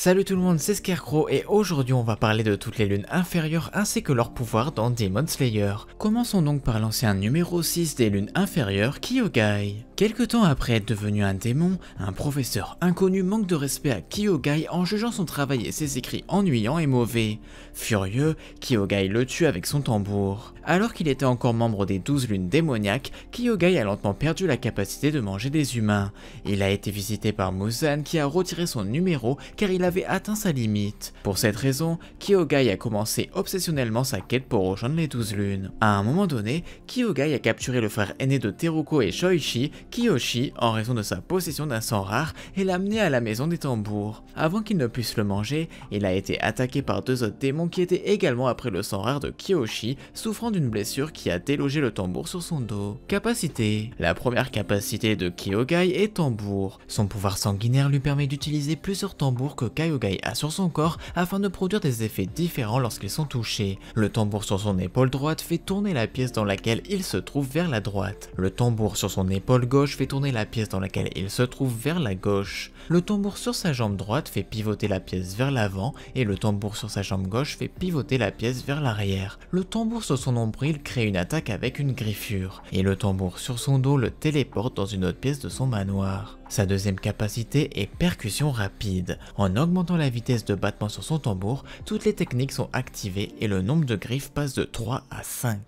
Salut tout le monde, c'est Scarecrow et aujourd'hui on va parler de toutes les lunes inférieures ainsi que leurs pouvoirs dans Demon Slayer. Commençons donc par l'ancien numéro 6 des lunes inférieures, Kyogai. Quelque temps après être devenu un démon, un professeur inconnu manque de respect à Kyogai en jugeant son travail et ses écrits ennuyants et mauvais. Furieux, Kyogai le tue avec son tambour. Alors qu'il était encore membre des 12 lunes démoniaques, Kyogai a lentement perdu la capacité de manger des humains. Il a été visité par Muzan qui a retiré son numéro car il avait atteint sa limite. Pour cette raison, Kyogai a commencé obsessionnellement sa quête pour rejoindre les 12 lunes. À un moment donné, Kyogai a capturé le frère aîné de Teruko et Shoichi, Kiyoshi, en raison de sa possession d'un sang rare et l'a amené à la maison des tambours. Avant qu'il ne puisse le manger, il a été attaqué par deux autres démons qui étaient également après le sang rare de Kiyoshi, souffrant d'une blessure qui a délogé le tambour sur son dos. Capacité. La première capacité de Kyogai est tambour. Son pouvoir sanguinaire lui permet d'utiliser plusieurs tambours que Kyogai a sur son corps afin de produire des effets différents lorsqu'ils sont touchés. Le tambour sur son épaule droite fait tourner la pièce dans laquelle il se trouve vers la droite. Le tambour sur son épaule gauche fait tourner la pièce dans laquelle il se trouve vers la gauche. Le tambour sur sa jambe droite fait pivoter la pièce vers l'avant et le tambour sur sa jambe gauche fait pivoter la pièce vers l'arrière. Le tambour sur son nombril crée une attaque avec une griffure et le tambour sur son dos le téléporte dans une autre pièce de son manoir. Sa deuxième capacité est percussion rapide. En augmentant la vitesse de battement sur son tambour, toutes les techniques sont activées et le nombre de griffes passe de 3 à 5.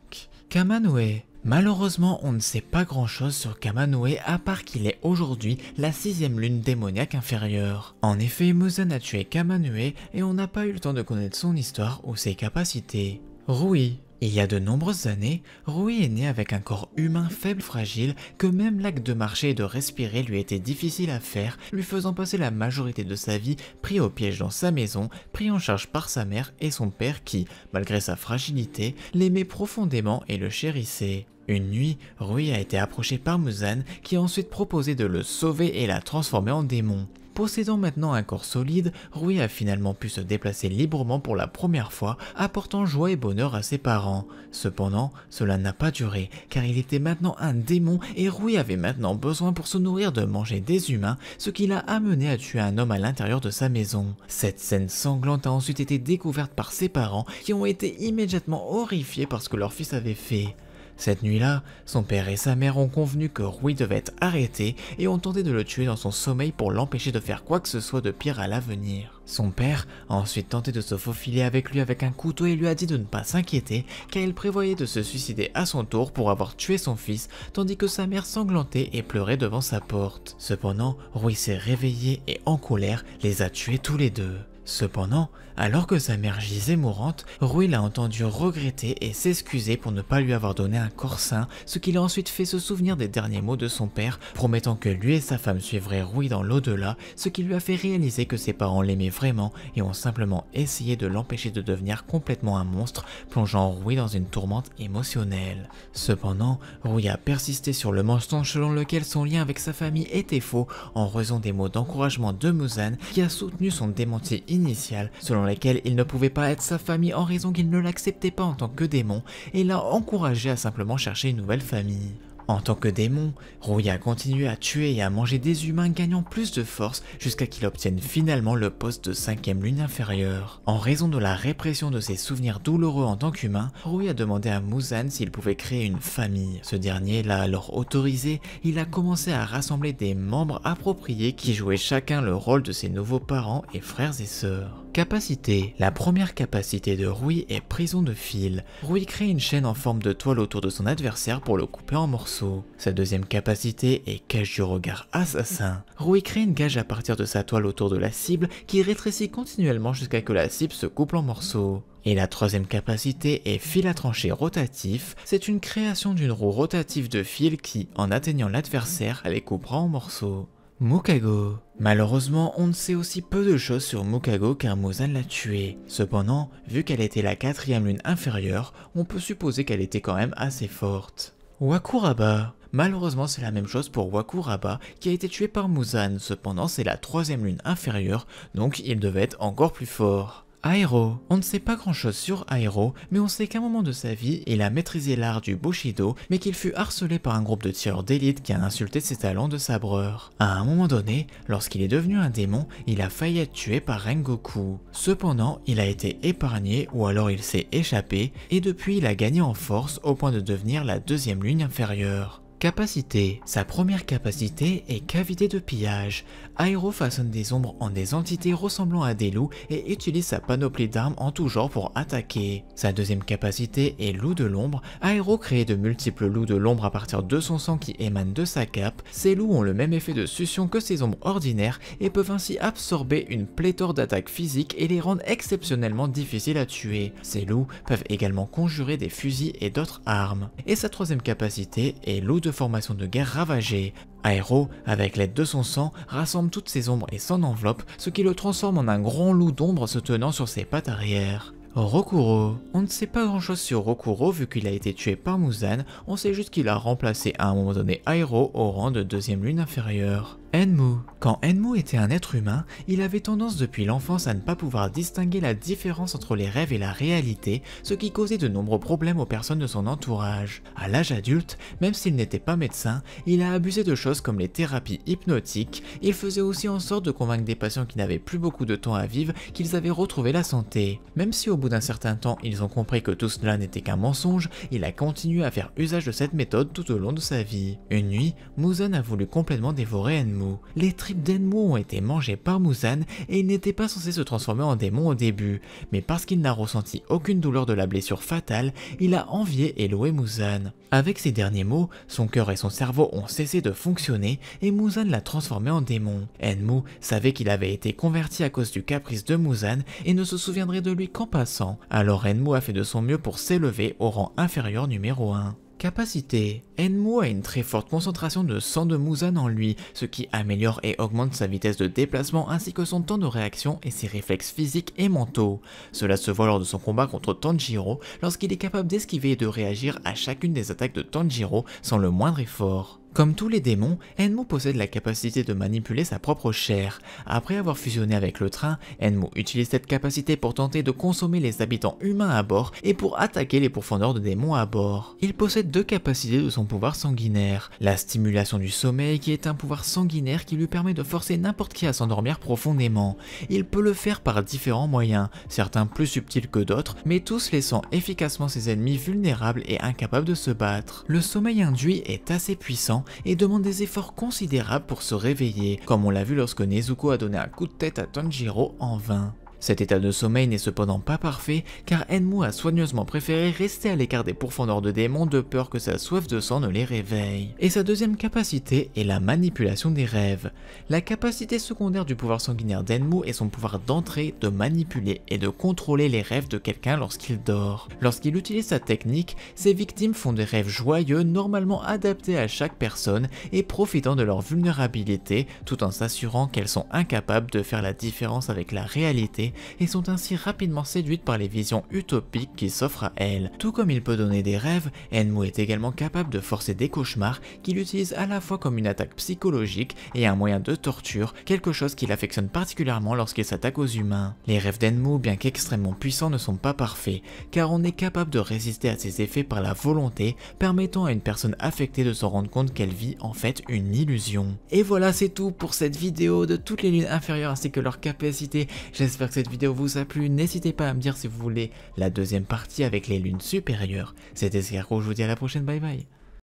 Kamanue. Malheureusement, on ne sait pas grand chose sur Kamanue à part qu'il est aujourd'hui la 6ème lune démoniaque inférieure. En effet, Muzan a tué Kamanue et on n'a pas eu le temps de connaître son histoire ou ses capacités. Rui. Il y a de nombreuses années, Rui est né avec un corps humain faible fragile que même l'acte de marcher et de respirer lui était difficile à faire, lui faisant passer la majorité de sa vie pris au piège dans sa maison, pris en charge par sa mère et son père qui, malgré sa fragilité, l'aimait profondément et le chérissait. Une nuit, Rui a été approché par Muzan qui a ensuite proposé de le sauver et l'a transformé en démon. Possédant maintenant un corps solide, Rui a finalement pu se déplacer librement pour la première fois, apportant joie et bonheur à ses parents. Cependant, cela n'a pas duré, car il était maintenant un démon et Rui avait maintenant besoin pour se nourrir de manger des humains, ce qui l'a amené à tuer un homme à l'intérieur de sa maison. Cette scène sanglante a ensuite été découverte par ses parents, qui ont été immédiatement horrifiés par ce que leur fils avait fait. Cette nuit-là, son père et sa mère ont convenu que Rui devait être arrêté et ont tenté de le tuer dans son sommeil pour l'empêcher de faire quoi que ce soit de pire à l'avenir. Son père a ensuite tenté de se faufiler avec lui avec un couteau et lui a dit de ne pas s'inquiéter car il prévoyait de se suicider à son tour pour avoir tué son fils tandis que sa mère sanglantait et pleurait devant sa porte. Cependant, Rui s'est réveillé et en colère les a tués tous les deux. Cependant, alors que sa mère gisait mourante, Rui l'a entendu regretter et s'excuser pour ne pas lui avoir donné un corps sain, ce qui l'a ensuite fait se souvenir des derniers mots de son père, promettant que lui et sa femme suivraient Rui dans l'au-delà, ce qui lui a fait réaliser que ses parents l'aimaient vraiment et ont simplement essayé de l'empêcher de devenir complètement un monstre, plongeant Rui dans une tourmente émotionnelle. Cependant, Rui a persisté sur le mensonge selon lequel son lien avec sa famille était faux, en raison des mots d'encouragement de Muzan, qui a soutenu son démenti initial, selon lesquels il ne pouvait pas être sa famille en raison qu'il ne l'acceptait pas en tant que démon et l'a encouragé à simplement chercher une nouvelle famille. En tant que démon, Rui a continué à tuer et à manger des humains gagnant plus de force jusqu'à qu'il obtienne finalement le poste de 5ème lune inférieure. En raison de la répression de ses souvenirs douloureux en tant qu'humain, Rui a demandé à Muzan s'il pouvait créer une famille. Ce dernier l'a alors autorisé, il a commencé à rassembler des membres appropriés qui jouaient chacun le rôle de ses nouveaux parents et frères et sœurs. Capacité. La première capacité de Rui est prison de fil. Rui crée une chaîne en forme de toile autour de son adversaire pour le couper en morceaux. Sa deuxième capacité est cage du regard assassin. Rui crée une cage à partir de sa toile autour de la cible qui rétrécit continuellement jusqu'à que la cible se coupe en morceaux. Et la troisième capacité est fil à trancher rotatif, c'est une création d'une roue rotative de fil qui, en atteignant l'adversaire, les coupera en morceaux. Mukago. Malheureusement, on ne sait aussi peu de choses sur Mukago car Muzan l'a tuée. Cependant, vu qu'elle était la 4ème lune inférieure, on peut supposer qu'elle était quand même assez forte. Wakuraba. Malheureusement, c'est la même chose pour Wakuraba qui a été tué par Muzan, cependant c'est la 3ème lune inférieure, donc il devait être encore plus fort. Aero. On ne sait pas grand chose sur Aero, mais on sait qu'à un moment de sa vie, il a maîtrisé l'art du Bushido, mais qu'il fut harcelé par un groupe de tireurs d'élite qui a insulté ses talents de sabreur. À un moment donné, lorsqu'il est devenu un démon, il a failli être tué par Rengoku. Cependant, il a été épargné ou alors il s'est échappé, et depuis il a gagné en force au point de devenir la deuxième lune inférieure. Capacité. Sa première capacité est cavité de pillage. Aero façonne des ombres en des entités ressemblant à des loups et utilise sa panoplie d'armes en tout genre pour attaquer. Sa deuxième capacité est loup de l'ombre. Aero crée de multiples loups de l'ombre à partir de son sang qui émane de sa cape. Ces loups ont le même effet de succion que ses ombres ordinaires et peuvent ainsi absorber une pléthore d'attaques physiques et les rendre exceptionnellement difficiles à tuer. Ces loups peuvent également conjurer des fusils et d'autres armes. Et sa troisième capacité est loup de formation de guerre ravagée. Aero, avec l'aide de son sang, rassemble toutes ses ombres et son enveloppe, ce qui le transforme en un grand loup d'ombre se tenant sur ses pattes arrière. Rokuro. On ne sait pas grand chose sur Rokuro vu qu'il a été tué par Muzan, on sait juste qu'il a remplacé à un moment donné Aero au rang de deuxième lune inférieure. Enmu. Quand Enmu était un être humain, il avait tendance depuis l'enfance à ne pas pouvoir distinguer la différence entre les rêves et la réalité, ce qui causait de nombreux problèmes aux personnes de son entourage. À l'âge adulte, même s'il n'était pas médecin, il a abusé de choses comme les thérapies hypnotiques, il faisait aussi en sorte de convaincre des patients qui n'avaient plus beaucoup de temps à vivre qu'ils avaient retrouvé la santé. Même si au bout d'un certain temps ils ont compris que tout cela n'était qu'un mensonge, il a continué à faire usage de cette méthode tout au long de sa vie. Une nuit, Muzan a voulu complètement dévorer Enmu. Les tripes d'Enmu ont été mangées par Muzan et il n'était pas censé se transformer en démon au début, mais parce qu'il n'a ressenti aucune douleur de la blessure fatale, il a envié et loué Muzan. Avec ces derniers mots, son cœur et son cerveau ont cessé de fonctionner et Muzan l'a transformé en démon. Enmu savait qu'il avait été converti à cause du caprice de Muzan et ne se souviendrait de lui qu'en passant, alors Enmu a fait de son mieux pour s'élever au rang inférieur numéro 1. Capacité. Enmu a une très forte concentration de sang de Muzan en lui, ce qui améliore et augmente sa vitesse de déplacement ainsi que son temps de réaction et ses réflexes physiques et mentaux. Cela se voit lors de son combat contre Tanjiro, lorsqu'il est capable d'esquiver et de réagir à chacune des attaques de Tanjiro sans le moindre effort. Comme tous les démons, Enmu possède la capacité de manipuler sa propre chair. Après avoir fusionné avec le train, Enmu utilise cette capacité pour tenter de consommer les habitants humains à bord et pour attaquer les pourfendeurs de démons à bord. Il possède deux capacités de son pouvoir sanguinaire. La stimulation du sommeil qui est un pouvoir sanguinaire qui lui permet de forcer n'importe qui à s'endormir profondément. Il peut le faire par différents moyens, certains plus subtils que d'autres, mais tous laissant efficacement ses ennemis vulnérables et incapables de se battre. Le sommeil induit est assez puissant et demande des efforts considérables pour se réveiller, comme on l'a vu lorsque Nezuko a donné un coup de tête à Tanjiro en vain. Cet état de sommeil n'est cependant pas parfait car Enmu a soigneusement préféré rester à l'écart des pourfendeurs de démons de peur que sa soif de sang ne les réveille. Et sa deuxième capacité est la manipulation des rêves. La capacité secondaire du pouvoir sanguinaire d'Enmu est son pouvoir d'entrer, de manipuler et de contrôler les rêves de quelqu'un lorsqu'il dort. Lorsqu'il utilise sa technique, ses victimes font des rêves joyeux normalement adaptés à chaque personne et profitant de leur vulnérabilité tout en s'assurant qu'elles sont incapables de faire la différence avec la réalité et sont ainsi rapidement séduites par les visions utopiques qui s'offrent à elles. Tout comme il peut donner des rêves, Enmu est également capable de forcer des cauchemars qu'il utilise à la fois comme une attaque psychologique et un moyen de torture, quelque chose qu'il affectionne particulièrement lorsqu'il s'attaque aux humains. Les rêves d'Enmu, bien qu'extrêmement puissants, ne sont pas parfaits, car on est capable de résister à ces effets par la volonté, permettant à une personne affectée de se rendre compte qu'elle vit en fait une illusion. Et voilà, c'est tout pour cette vidéo de toutes les lunes inférieures ainsi que leurs capacités. J'espère que cette vidéo vous a plu, n'hésitez pas à me dire si vous voulez la deuxième partie avec les lunes supérieures. C'était Scarecrow, je vous dis à la prochaine, bye bye.